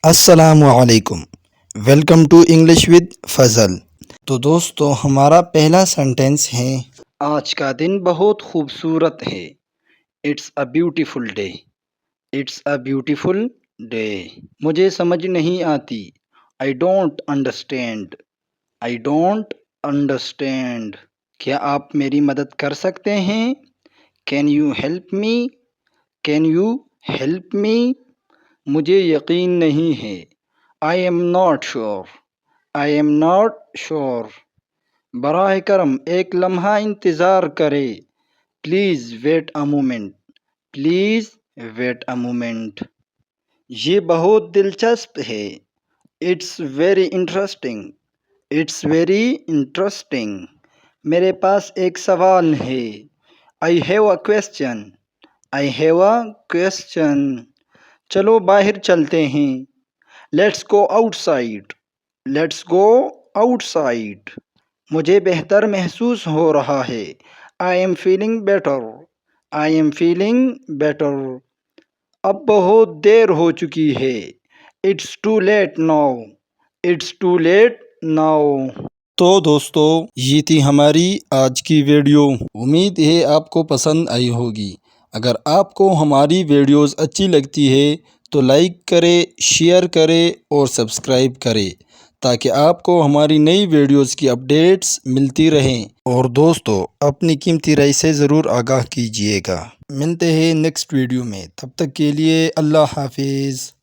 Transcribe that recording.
السلام علیکم، welcome to English with فضل۔ تو دوستو ہمارا پہلا سنٹینس ہے، آج کا دن بہت خوبصورت ہے۔ It's a beautiful day. It's a beautiful day. مجھے سمجھ نہیں آتی۔ I don't understand. I don't understand. کیا آپ میری مدد کر سکتے ہیں؟ Can you help me? Can you help me? مجھے یقین نہیں ہے۔ I am not sure. I am not sure. براہ کرم ایک لمحہ انتظار کرے۔ Please wait a moment. Please wait a moment. یہ بہت دلچسپ ہے۔ It's very interesting. It's very interesting. میرے پاس ایک سوال ہے۔ I have a question. I have a question. چلو باہر چلتے ہیں۔ Let's go outside. Let's go outside. مجھے بہتر محسوس ہو رہا ہے۔ I am feeling better. I am feeling better. اب بہت دیر ہو چکی ہے۔ It's too late now. It's too late now. تو دوستو یہ تھی ہماری آج کی ویڈیو۔ امید ہے آپ کو پسند آئی ہوگی۔ اگر آپ کو ہماری ویڈیوز اچھی لگتی ہے تو لائک کرے، شیئر کرے اور سبسکرائب کرے تاکہ آپ کو ہماری نئی ویڈیوز کی اپڈیٹس ملتی رہیں۔ اور دوستو اپنی قیمتی رائے سے ضرور آگاہ کیجیے گا۔ ملتے ہیں نیکسٹ ویڈیو میں، تب تک کے لیے اللہ حافظ۔